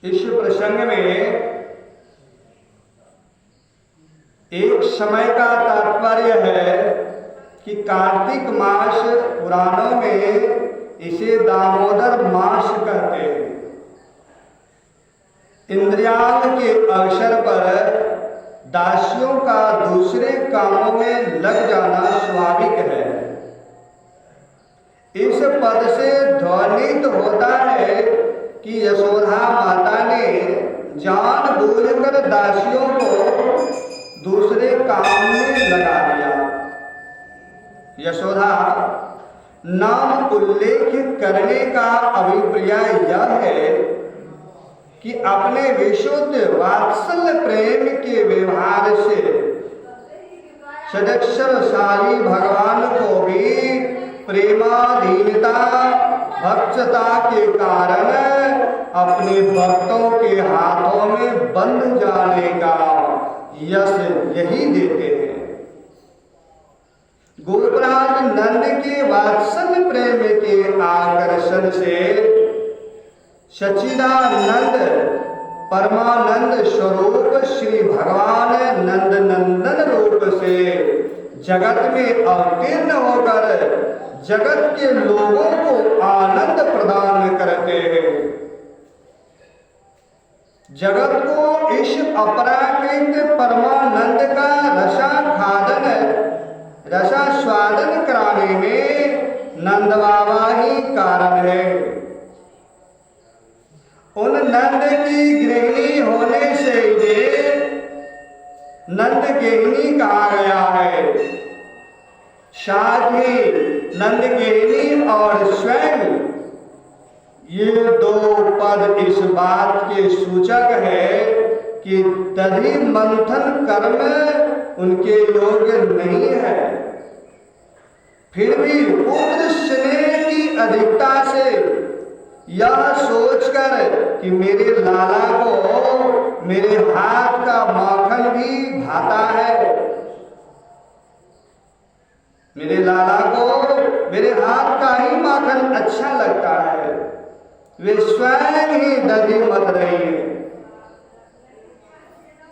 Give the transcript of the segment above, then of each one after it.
इस प्रसंग में एक समय का तात्पर्य है कि कार्तिक मास पुराणों में इसे दामोदर मास कहते हैं। इंद्रियाण के अवसर पर दासियों का दूसरे कामों में लग जाना स्वाभाविक है। इस पद से ध्वनित होता है कि यशोदा माता ने जानबूझकर दासियों को दूसरे काम में लगा दिया। यशोदा नाम उल्लेख करने का अभिप्राय यह है कि अपने विशुद्ध वात्सल्य प्रेम के व्यवहार से षडक्षरशाली भगवान को भी प्रेमाधीनता भक्तता के कारण अपने भक्तों के हाथों में बंध जाने का यश यही देते हैं। गोपराज नंद के वात्सल्य प्रेम के आकर्षण से सच्चिदानंद परमानंद स्वरूप श्री भगवान नंद नंदन रूप से जगत में अवतीर्ण होकर जगत के लोगों को आनंद प्रदान करते हैं। जगत को इस अपराकृत परमानंद का रसास्वादन कराने में नंद बाबा ही कारण है। उन नंद की गृहिणी होने से इन्हें नंद गेहिनी कहा गया है। साथ ही नंद गेहिनी और स्वयं ये दो पद इस बात के सूचक है कि दधि मंथन कर्म उनके योग्य नहीं है। फिर भी पुत्र स्नेह की अधिकता से यह सोचकर कि मेरे लाला को मेरे हाथ का माखन भी भाता है, मेरे लाला को मेरे हाथ का ही माखन अच्छा लगता है, वे स्वयं ही दधि मत रही है।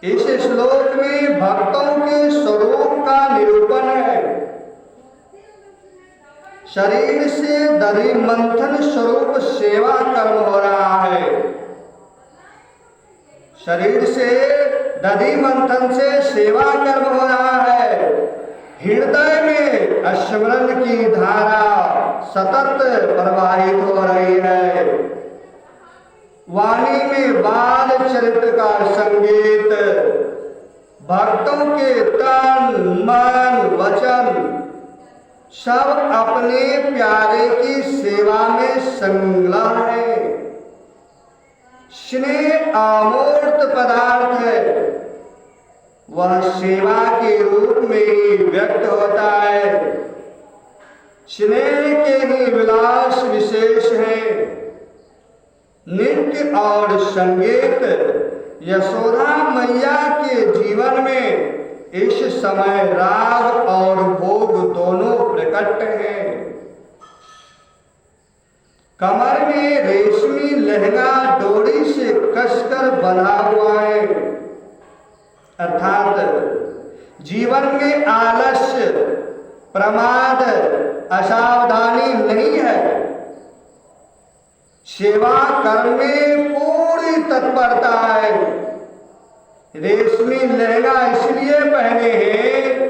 इस श्लोक में भक्तों के स्वरूप का निरूपण है। शरीर से दधि मंथन स्वरूप सेवा कर्म हो रहा है। शरीर से दधि मंथन से सेवा कर्म हो रहा है। हृदय में स्मरण की धारा सतत प्रवाहित हो रही है। वाणी में बाल चरित्र का संगीत, भक्तों के तन मन वचन सब अपने प्यारे की सेवा में संलग्न है। स्नेह अमूर्त पदार्थ है, वह सेवा के रूप में ही व्यक्त होता है। स्नेह के ही विलास विशेष हैं। नृत्य और संगीत यशोदा मैया के जीवन में इस समय राग और भोग दोनों प्रकट हैं। कमर में रेशमी लहंगा डोरी से कसकर बंधा हुआ है, अर्थात जीवन में आलस्य प्रमाद असावधानी नहीं है। सेवा कर्म में पूरी तत्परता है। रेशमी लहंगा इसलिए पहने हैं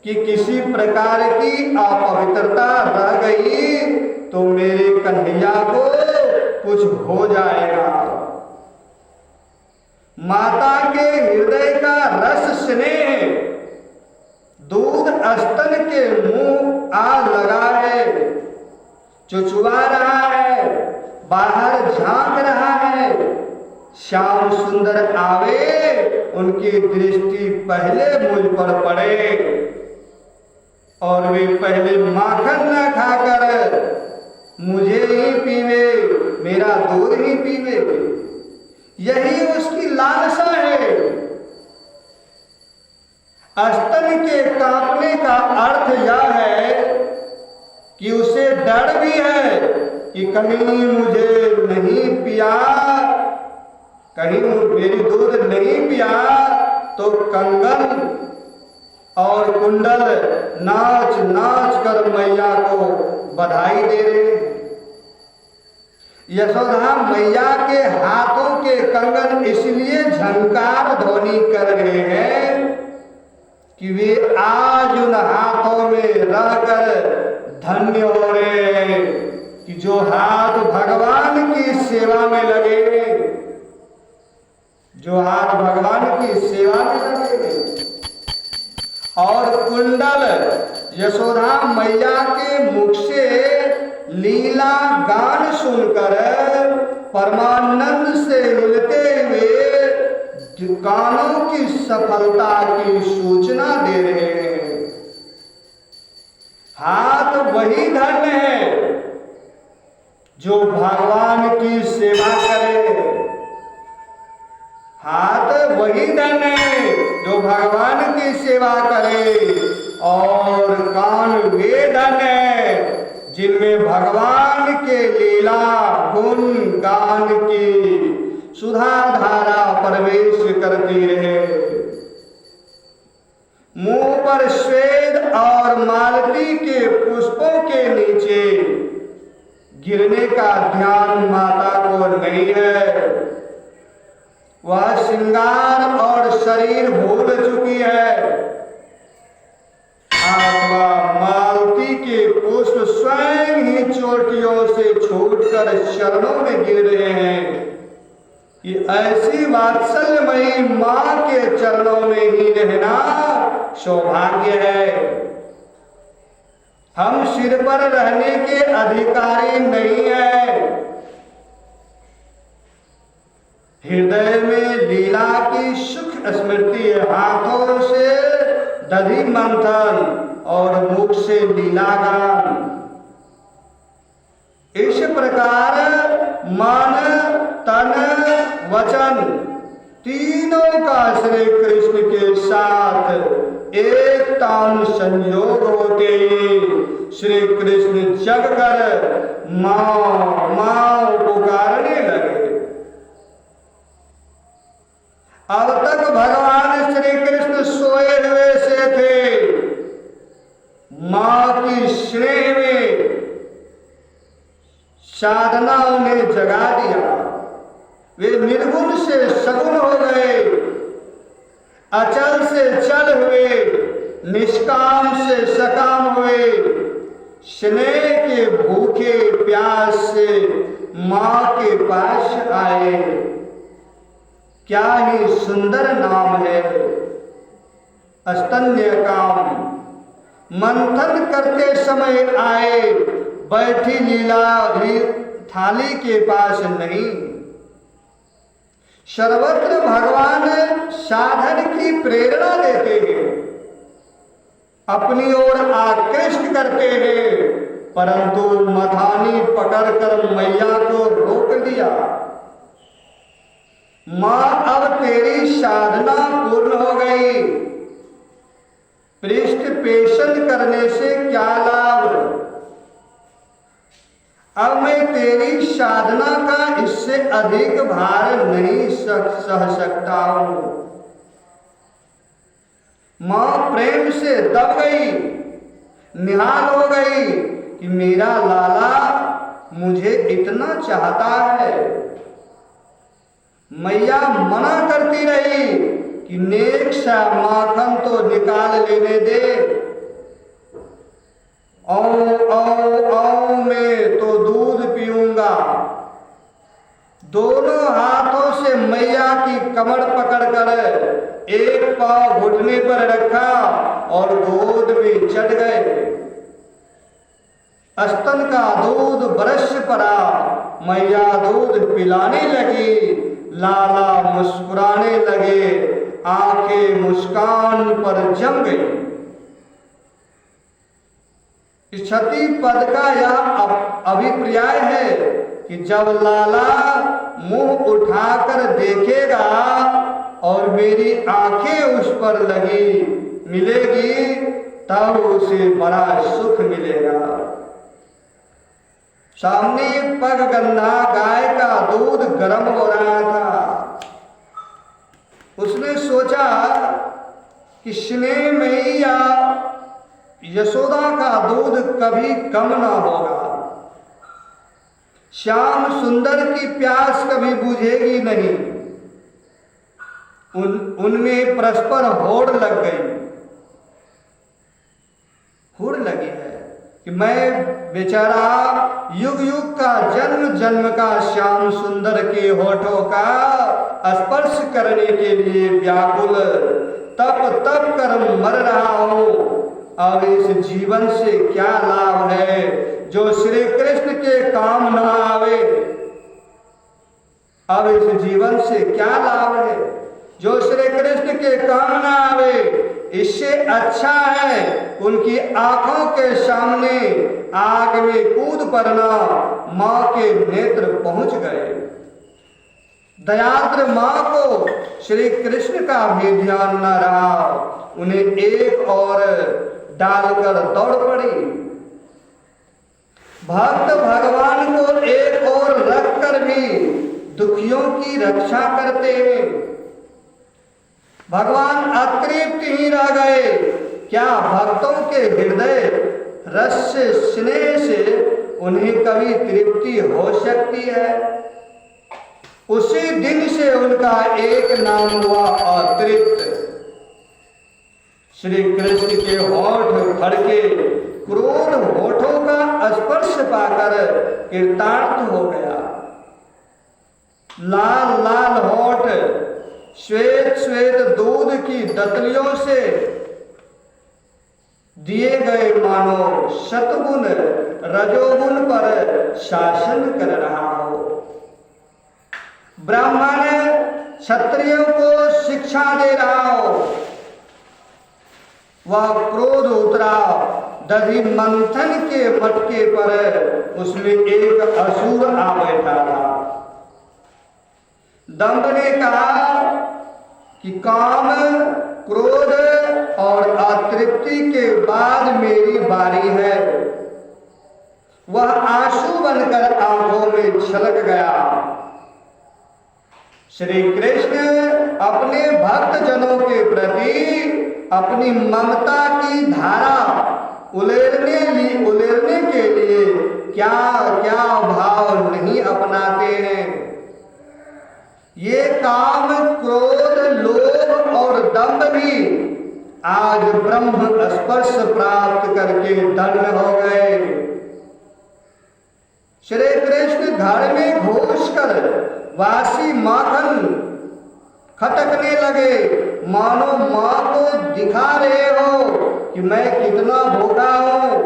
कि किसी प्रकार की अपवित्रता रह गई तो मेरे कन्हैया को कुछ हो जाएगा। माता के हृदय का रस स्नेह दूध स्तन के मुंह आ लगा है, चुचुआ रहा है, बाहर झांक रहा है। श्याम सुंदर आवे, उनकी दृष्टि पहले मुझ पर पड़े और वे पहले माखन न खाकर मुझे ही पीवे, मेरा दूध ही पीवे। यही उसकी लालसा है। स्तन के कांपने का अर्थ यह है कि उसे डर भी है कि कहीं मुझे नहीं पिया कहीं मेरी दूध नहीं पिया तो कंगन और कुंडल नाच नाच कर मैया को बधाई दे रहे हैं। यशोदा मैया के हाथों के कंगन इसलिए झंकार ध्वनि कर रहे हैं कि वे आज उन हाथों में रहकर धन्य हो रहे हैं कि जो हाथ भगवान की सेवा में लगे, जो हाथ भगवान की सेवा में लगे। और कुंडल यशोदा मैया के मुख से लीला गान सुनकर परमानंद से मिलते हुए कानों की सफलता की सूचना दे रहे हैं। हाथ वही धन्य है जो भगवान की सेवा करे। हाथ वही धन्य है जो भगवान की सेवा करे, और कान वे धन्य है जिनमें भगवान के लीला गुण गान की सुधा धारा प्रवेश करती रहे। मुंह पर श्वेत और मालती के पुष्पों के नीचे गिरने का ध्यान माता को नहीं है। वह श्रृंगार और शरीर भूल चुकी है। अथवा मालती के पुष्प स्वयं ही चोटियों से छूटकर चरणों में गिर रहे हैं कि ऐसी वात्सल्यमयी मां के चरणों में ही रहना सौभाग्य है। हम सिर पर रहने के अधिकारी नहीं है। हृदय में लीला की सुख स्मृति, हाथों से दधि मंथन और मुख से लीला गान। इस प्रकार मन तन वचन तीनों का श्री कृष्ण के साथ एक तान संयोग होते ही श्री कृष्ण जग कर मां मां पुकारने लगे। अब तक भगवान श्री कृष्ण सोए हुए से थे। मां की स्नेह में साधना उन्हें जगा दिया। वे निर्गुण से सगुण हो गए, अचल से चल हुए, निष्काम से सकाम हुए, स्नेह के भूखे प्यास से मां के पास आए। क्या ही सुंदर नाम है स्तन्य काम। मंथन करते समय आए, बैठी लीला थाली के पास नहीं। सर्वत्र भगवान साधन की प्रेरणा देते हैं, अपनी ओर आकृष्ट करते हैं, परंतु मथानी पकड़कर मैया को रोक दिया। मां अब तेरी साधना पूर्ण हो गई, पृष्ठ पेशन करने से क्या लाभ। अब मैं तेरी साधना का इससे अधिक भार नहीं सह सकता हूं। मां प्रेम से दब गई, निहाल हो गई कि मेरा लाला मुझे इतना चाहता है। मैया मना करती रही कि नेक सा माखन तो निकाल लेने दे। औ मैं तो दूध पीऊंगा। दोनों हाथों से मैया की कमर पकड़कर एक पांव घुटने पर रखा और गोद में चढ़ गए। स्तन का दूध बरस पड़ा, मैया दूध पिलाने लगी। लाला मुस्कुराने लगे, आंखें मुस्कान पर जम गई। क्षति पद का यह अभिप्राय है कि जब लाला मुंह उठाकर देखेगा और मेरी आंखें उस पर मिलेगी, तब उसे बड़ा सुख मिलेगा। सामने पगगंधा गाय का दूध गर्म हो रहा था। उसने सोचा कि स्नेह में या यशोदा का दूध कभी कम ना होगा, श्याम सुंदर की प्यास कभी बुझेगी नहीं। उनमें परस्पर होड़ लग गई, होड़ लगी है कि मैं बेचारा युग युग का जन्म जन्म का श्याम सुंदर के होठों का स्पर्श करने के लिए व्याकुल तप तप कर मर रहा हूं। अब इस जीवन से क्या लाभ है जो श्री कृष्ण के काम न आवे। अब इस जीवन से क्या लाभ है जो श्री कृष्ण के काम न आवे। इससे अच्छा है उनकी आंखों के सामने आग में कूद पड़ना। मां के नेत्र पहुंच गए। दयाद्र मां को श्री कृष्ण का भी ध्यान न रहा, उन्हें एक और डालकर दौड़ पड़ी। भक्त भगवान को एक और रखकर भी दुखियों की रक्षा करते हैं। भगवान अतृप्त ही रह गए। क्या भक्तों के हृदय रस से स्नेह से उन्हें कभी तृप्ति हो सकती है? उसी दिन से उनका एक नाम हुआ अतृप्त। श्री कृष्ण के होठ फड़के, क्रोध होठों का स्पर्श पाकर कृतार्थ हो गया। लाल लाल होठ श्वेत श्वेत दूध की दतलियों से दिए गए मानो शतगुण रजोगुण पर शासन कर रहा हो। ब्राह्मण क्षत्रियों को शिक्षा दे रहा हो। वह क्रोध उतरा दधि मंथन के मटके पर, उसमें एक असुर आ बैठा था। दंभ ने कहा कि काम, क्रोध और अतृप्ति के बाद मेरी बारी है। वह आंसू बनकर आंखों में छलक गया। श्री कृष्ण अपने भक्त जनों के प्रति अपनी ममता की धारा उलेरने के लिए क्या क्या भाव नहीं अपनाते हैं। ये काम, क्रोध, लोभ और दंभ भी आज ब्रह्म स्पर्श प्राप्त करके दंड हो गए। श्री कृष्ण घर में घुसकर वासी माखन खटकने लगे, मानो मां को दिखा रहे हो कि मैं कितना भोगा हूं।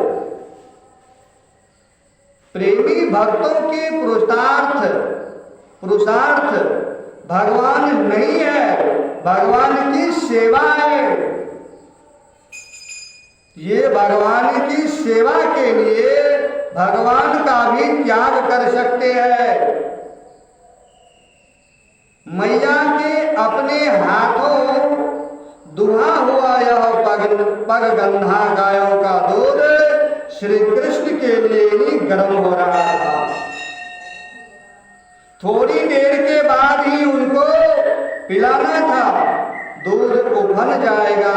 प्रेमी भक्तों के पुरुषार्थ भगवान नहीं है, भगवान की सेवा है। ये भगवान की सेवा के लिए भगवान का भी त्याग कर सकते हैं। मैया के अपने हाथों दुहा हुआ यह पगगंधा गायों का दूध श्री कृष्ण के लिए ही गर्म हो रहा था। थोड़ी देर के बाद ही उनको पिलाना था। दूध उफन जाएगा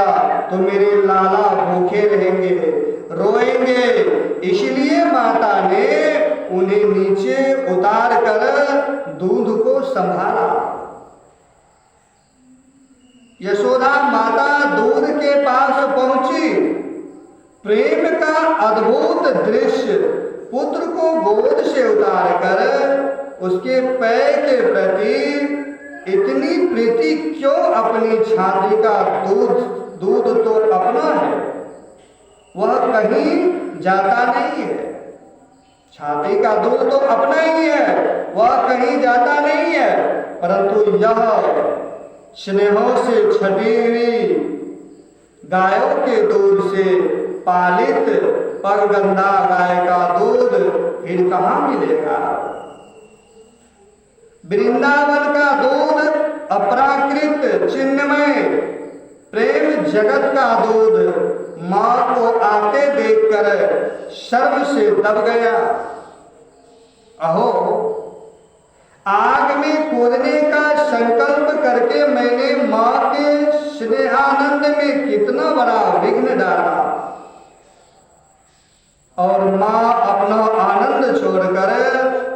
तो मेरे लाला भूखे रहेंगे, रोएंगे। इसलिए माता ने उन्हें नीचे उतार कर दूध को संभाला। यशोदा माता दूध के पास पहुंची। प्रेम का अद्भुत दृश्य, पुत्र को गोद से उतारकर उसके पैर के प्रति इतनी प्रीति क्यों? अपनी छाती का दूध तो अपना है, वह कहीं जाता नहीं है। छाती का दूध तो अपना ही है, वह कहीं जाता नहीं है। परंतु यह स्नेहों से छटी हुई गायों के दूध से पालित पगगंधा गाय का दूध फिर कहाँ मिलेगा? वृंदावन का दूध अपराकृत चिन्हमय प्रेम जगत का दूध मां को आते देखकर शर्म से दब गया। अहो, आग में कूदने का संकल्प करके मैंने मां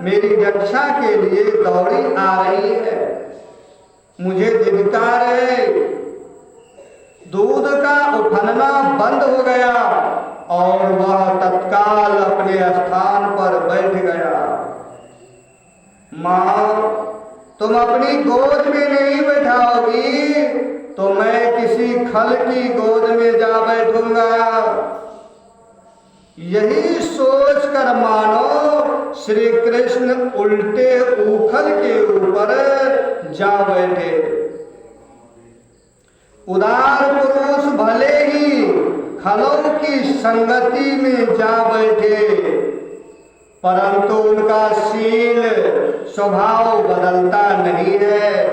मेरी रक्षा के लिए दौड़ी आ रही है। मुझे धिक्कार है। दूध का उफनना बंद हो गया और वह तत्काल अपने स्थान पर बैठ गया। माँ, तुम अपनी गोद में नहीं बैठाओगी तो मैं किसी खल की गोद में जा बैठूंगा। यही सोच कर मानो श्री कृष्ण उल्टे उखल के ऊपर जा बैठे। उदार पुरुष भले ही खलों की संगति में जा बैठे, परंतु उनका शील स्वभाव बदलता नहीं है।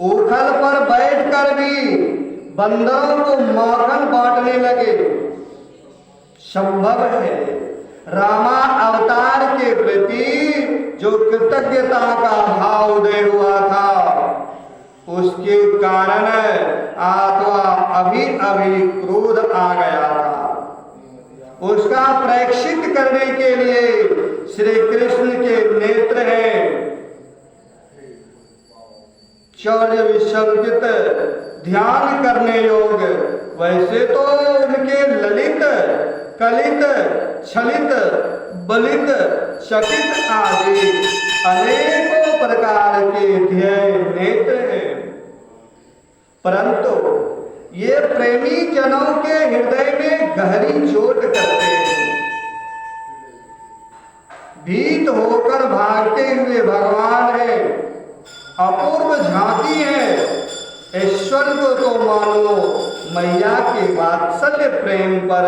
उखल पर बैठकर भी बंदरों को माखन बांटने लगे। संभव है रामा अवतार के प्रति जो कृतज्ञता का भाव उदय हुआ था, उसके कारण अथवा अभी क्रोध आ गया था। उसका प्रेक्षित करने के लिए श्री कृष्ण के नेत्र हैं चौर्य विसंकित, ध्यान करने योग। वैसे तो उनके ललित, कलित, छलित, बलित, चकित आदि अनेकों प्रकार के ध्येय नेत्र हैं, परंतु ये प्रेमी जनों के हृदय में गहरी चोट करते हैं। भीत होकर भागते हुए भगवान है, अपूर्व झांकी है। ईश्वर को तो मानो मैया के वात्सल्य प्रेम पर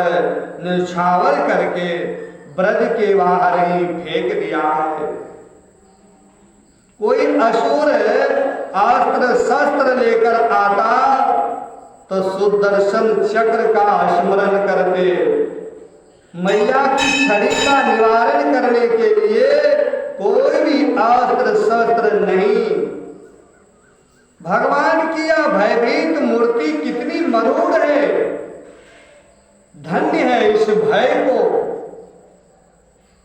निछावर करके ब्रज के बाहर ही फेंक दिया है। कोई असुर अस्त्र शस्त्र लेकर आता तो सुदर्शन चक्र का स्मरण करते। मैया की छड़ी का निवारण करने के लिए कोई भी अस्त्र शस्त्र नहीं। भगवान की यह भयभीत मूर्ति कितनी मधुर है। धन्य है इस भय को।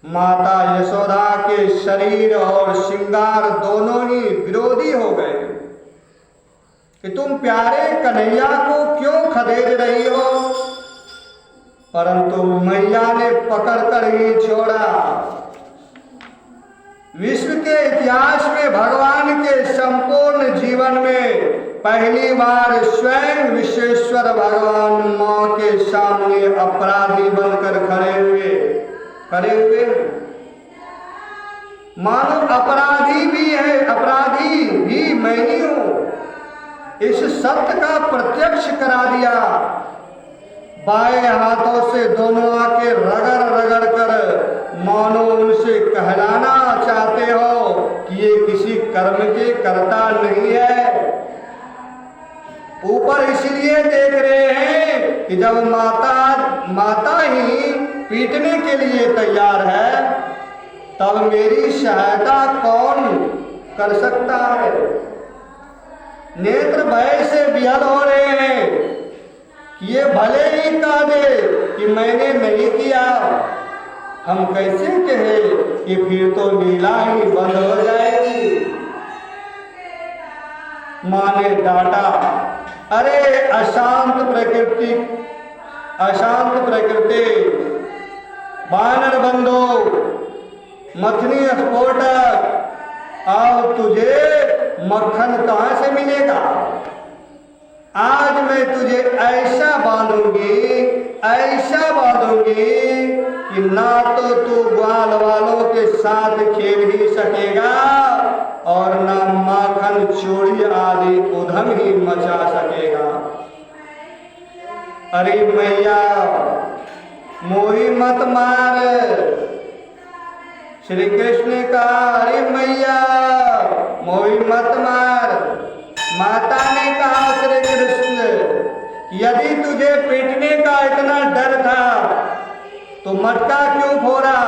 माता यशोदा के शरीर और श्रृंगार दोनों ही विरोधी हो गए कि तुम प्यारे कन्हैया को क्यों खदेड़ रही हो, परंतु मैया ने पकड़कर ही छोड़ा। विश्व के इतिहास में भगवान के संपूर्ण जीवन में पहली बार स्वयं विश्वेश्वर भगवान मां के सामने अपराधी बनकर खड़े हुए। मानो अपराधी भी है, अपराधी भी मैं ही हूं। इस सत्य का प्रत्यक्ष करा दिया। बाएं हाथों से दोनों आंखें रगड़ कर मानो उनसे कहलाना चाहते हो कि ये किसी कर्म के कर्ता नहीं है। ऊपर इसलिए देख रहे हैं कि जब माता ही पीटने के लिए तैयार है, तब मेरी सहायता कौन कर सकता है। नेत्र भय से विहल हो रहे हैं कि ये भले ही कह दे कि मैंने नहीं किया, हम कैसे कहे कि फिर तो लीला ही बंद हो जाएगी। मां ने डांटा, अरे अशांत प्रकृति, बानर बंधो, मथनी स्फोटक, अब तुझे मक्खन कहां से मिलेगा। आज मैं तुझे ऐसा बांधूंगी कि ना तो तू ग्वाल वालों के साथ खेल ही सकेगा और ना माखन चोरी आदि उधम ही मचा सकेगा। अरे मैया मोही मत मार। श्री कृष्ण का अरे मैया मोही मत मार। माता ने कहा श्री कृष्ण, यदि तुझे पीटने का इतना डर था तो मटका क्यों फोड़ा।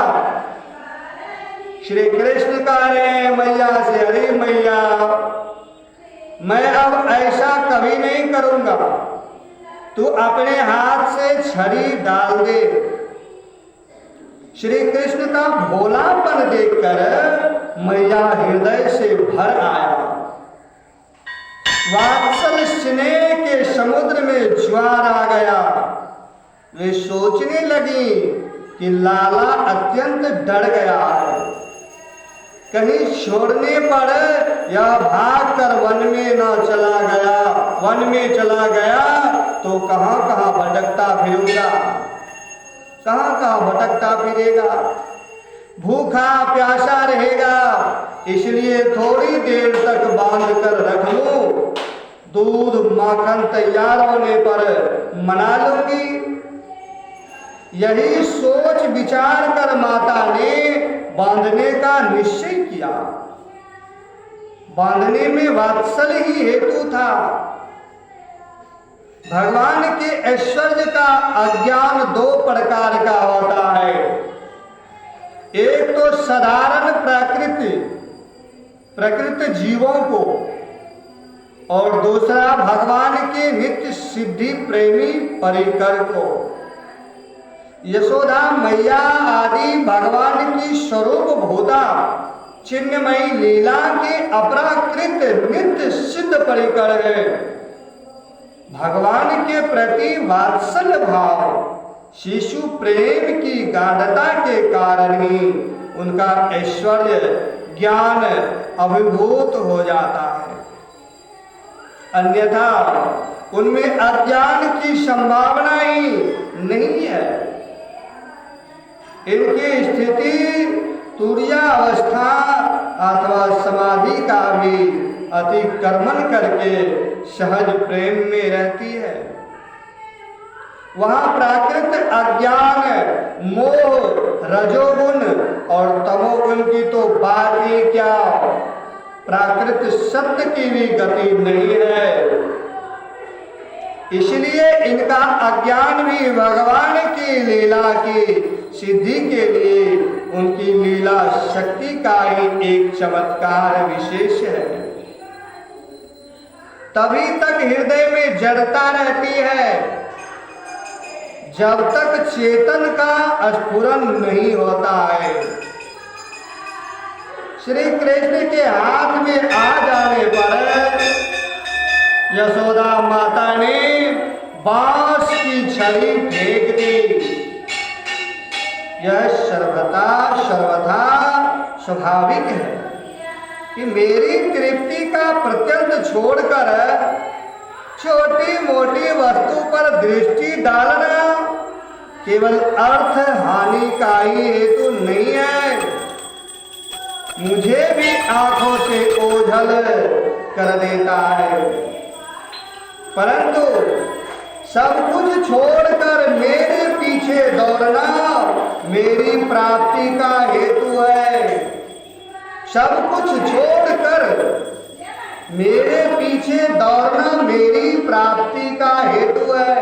श्री कृष्ण कह रहे मैया से, अरे मैया मैं अब ऐसा कभी नहीं करूंगा, तू अपने हाथ से छड़ी डाल दे। श्री कृष्ण का भोलापन देखकर मैया हृदय से भर आया। वात्सल स्नेह के समुद्र में ज्वार आ गया। वे सोचने लगी कि लाला अत्यंत डर गया है, कहीं छोड़ने पर यह भागकर वन में चला गया तो कहां कहां भटकता फिरेगा, भूखा प्यासा रहेगा। इसलिए थोड़ी देर तक बांध कर रख लूं, दूध माखन तैयार होने पर मना लूंगी। यही सोच विचार कर माता ने बांधने का निश्चय किया। बांधने में वात्सल्य ही हेतु था। भगवान के ऐश्वर्य का अज्ञान दो प्रकार का होता है। एक तो साधारण प्रकृति जीवों को, और दूसरा भगवान के नित्य सिद्धि प्रेमी परिकर को। यशोदा मैया आदि भगवान की स्वरूप भूता चिन्मयी लीला के अपराकृत नित्य सिद्ध परिकर है। भगवान के प्रति वात्सल्य भाव, शिशु प्रेम की गाढ़ता के कारण ही उनका ऐश्वर्य ज्ञान अभिभूत हो जाता है, अन्यथा उनमें अज्ञान की संभावना ही नहीं है। इनकी स्थिति तुरीयावस्था अथवा समाधि का भी अतिक्रमण करके सहज प्रेम में रहती है। वहां प्राकृत अज्ञान, मोह, रजोगुण और तमोगुण की तो बात ही क्या, प्राकृत सत्य की भी गति नहीं है। इसलिए इनका अज्ञान भी भगवान की लीला की सिद्धि के लिए उनकी लीला शक्ति का ही एक चमत्कार विशेष है। तभी तक हृदय में जड़ता रहती है जब तक चेतन का स्फुरन नहीं होता है। श्री कृष्ण के हाथ में आ जाने पर यशोदा माता ने बांस की छड़ी फेंक दी। यह सर्वथा स्वाभाविक है कि मेरी तृप्ति का प्रत्यंत छोड़कर छोटी मोटी वस्तु पर दृष्टि डालना केवल अर्थ हानि का ही हेतु नहीं है, मुझे भी आंखों से ओझल कर देता है। परंतु सब कुछ छोड़कर मेरे पीछे दौड़ना मेरी प्राप्ति का हेतु है। सब कुछ छोड़कर मेरे पीछे दौड़ना मेरी प्राप्ति का हेतु है।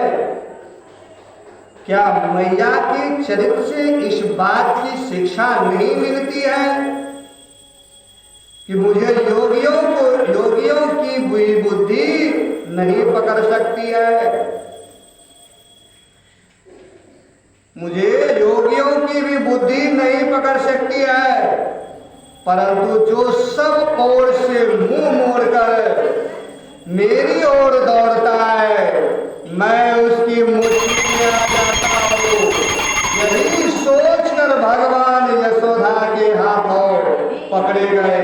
क्या मैया के चरित्र से इस बात की शिक्षा नहीं मिलती है कि मुझे योगियों की बुद्धि नहीं पकड़ सकती है, मुझे योगियों की भी बुद्धि नहीं पकड़ सकती है। परंतु जो सब ओर से मुंह मोड़कर मेरी ओर दौड़ता है, मैं उसकी मुट्ठी में आ जाता हूँ। यही सोचकर भगवान यशोदा के हाथों पकड़े गए।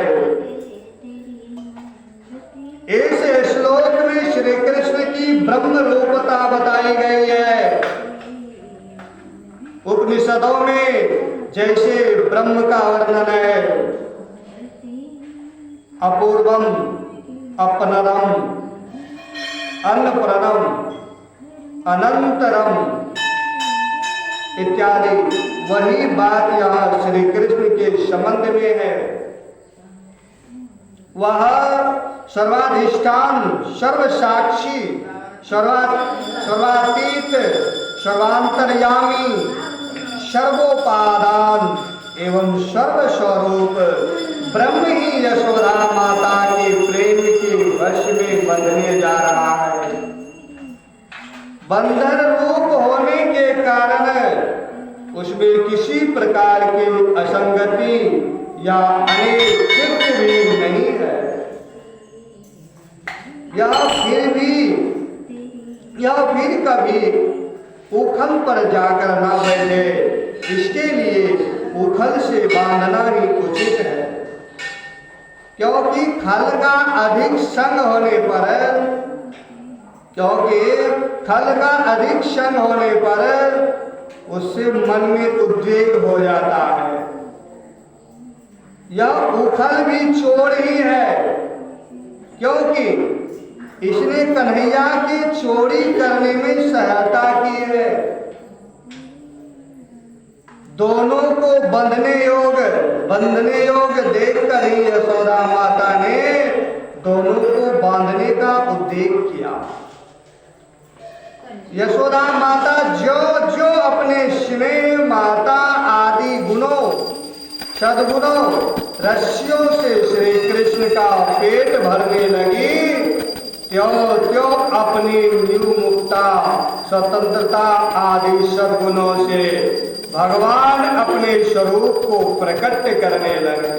इस श्लोक में श्री कृष्ण की ब्रह्म रूपता बताई गई है। उपनिषदों में जैसे ब्रह्म का वर्णन है, अपूर्वम, अपनरम, अन्नपूर्णम, अनंतरम इत्यादि, वही बात यहाँ श्री कृष्ण के संबंध में है। वह सर्वाधिष्ठान, सर्वसाक्षी, सर्वातीत, सर्वांतर्यामी, सर्वोपादान एवं सर्वस्वरूप ब्रह्म ही यशोदा माता के प्रेम के वश में बंधने जा रहा है। बंधन रूप होने के कारण उसमें किसी प्रकार की असंगति या अनैतिक भी नहीं है। या फिर कभी उखल पर जाकर ना बैठे, इसके लिए उखल से बांधना ही उचित है। क्योंकि खल का अधिक संग होने पर उससे मन में उद्वेग हो जाता है। यह उखल भी चोर ही है, क्योंकि इसने कन्हैया की चोरी करने में सहायता की है। दोनों को बंधने योग देखकर ही यशोदा माता ने दोनों को बांधने का उद्देश्य किया। यशोदा माता जो अपने स्नेह माता आदि गुणों सद्गुणों रस्सियों से श्री कृष्ण का पेट भरने लगी, त्यों अपनी मुक्ता स्वतंत्रता आदि सद्गुणों से भगवान अपने स्वरूप को प्रकट करने लगे।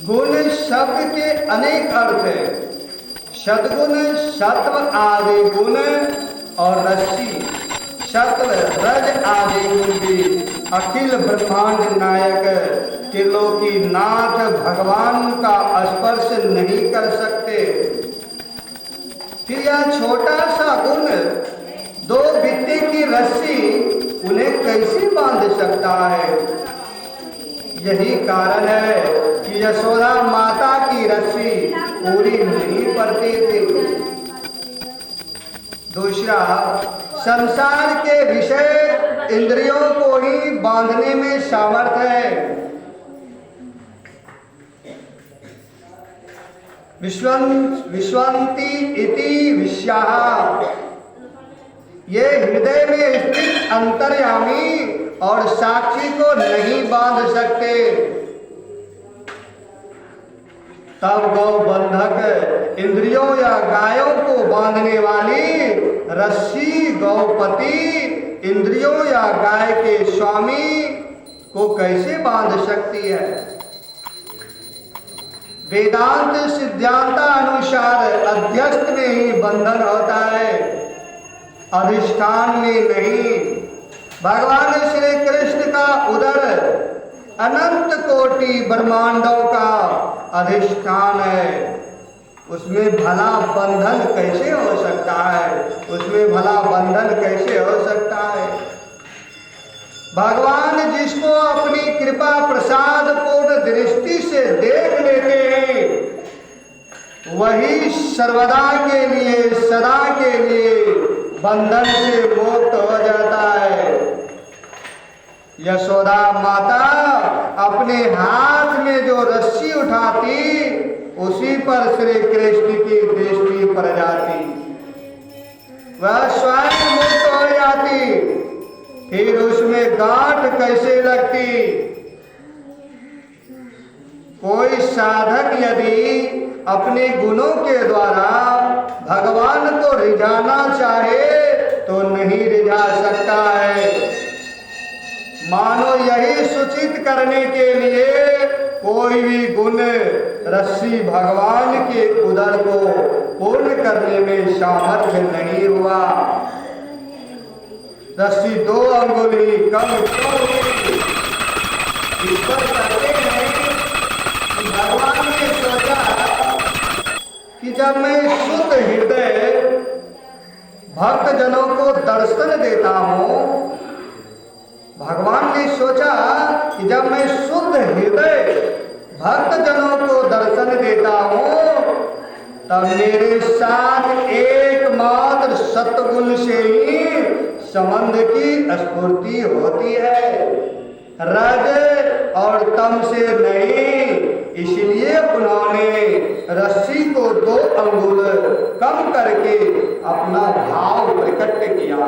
गुण शब्द के अनेक अर्थ हैं। सद्गुण सत्व आदि गुण और रस्सी सत्व रज आदि गुण भी अखिल ब्रह्मांड नायक त्रिलोकीनाथ भगवान का स्पर्श नहीं कर सकते। फिर यह छोटा सा गुण 2 बित्ते की रस्सी उन्हें कैसे बांध सकता है? यही कारण है कि यशोदा माता की रस्सी पूरी नहीं पड़ती थी। दूसरा, संसार के विषय इंद्रियों को ही बांधने में सामर्थ्य है। विश्वंती इति विश्याः, ये हृदय में स्थित अंतर्यामी और साक्षी को नहीं बांध सकते। तब गौबंधक इंद्रियों या गायों को बांधने वाली रस्सी गौपति इंद्रियों या गाय के स्वामी को कैसे बांध सकती है? वेदांत सिद्धांतानुसार अध्यस्त में ही बंधन होता है, अधिष्ठान में नहीं। भगवान श्री कृष्ण का उदर अनंत कोटि ब्रह्मांडों का अधिष्ठान है, उसमें भला बंधन कैसे हो सकता है? भगवान जिसको अपनी कृपा प्रसाद पूर्ण दृष्टि से देख लेते हैं, वही सर्वदा के लिए सदा के लिए बंधन से मुक्त हो जाता है। यशोदा माता अपने हाथ में जो रस्सी उठाती, उसी पर श्री कृष्ण की दृष्टि पड़ जाती, वह स्वयं मुक्त हो जाती। फिर उसमें गांठ कैसे लगती? कोई साधक यदि अपने गुणों के द्वारा भगवान को रिझाना चाहे तो नहीं रिझा सकता है। मानो यही सूचित करने के लिए कोई भी गुण रस्सी भगवान के उदर को पूर्ण करने में सामर्थ्य नहीं हुआ। रस्सी 2 अंगुली कम क्यों हुई? इस पर कहते हैं कि भगवान ने सोचा कि जब मैं शुद्ध हृदय भक्त जनों को दर्शन देता हूँ, भगवान ने सोचा कि जब मैं शुद्ध हृदय भक्त जनों को दर्शन देता हूँ, तब मेरे साथ एकमात्र सत्गुण से ही संबंध की स्फूर्ति होती है, रज और तम से नहीं। इसलिए उन्होंने रस्सी को 2 अंगुल कम करके अपना भाव प्रकट किया।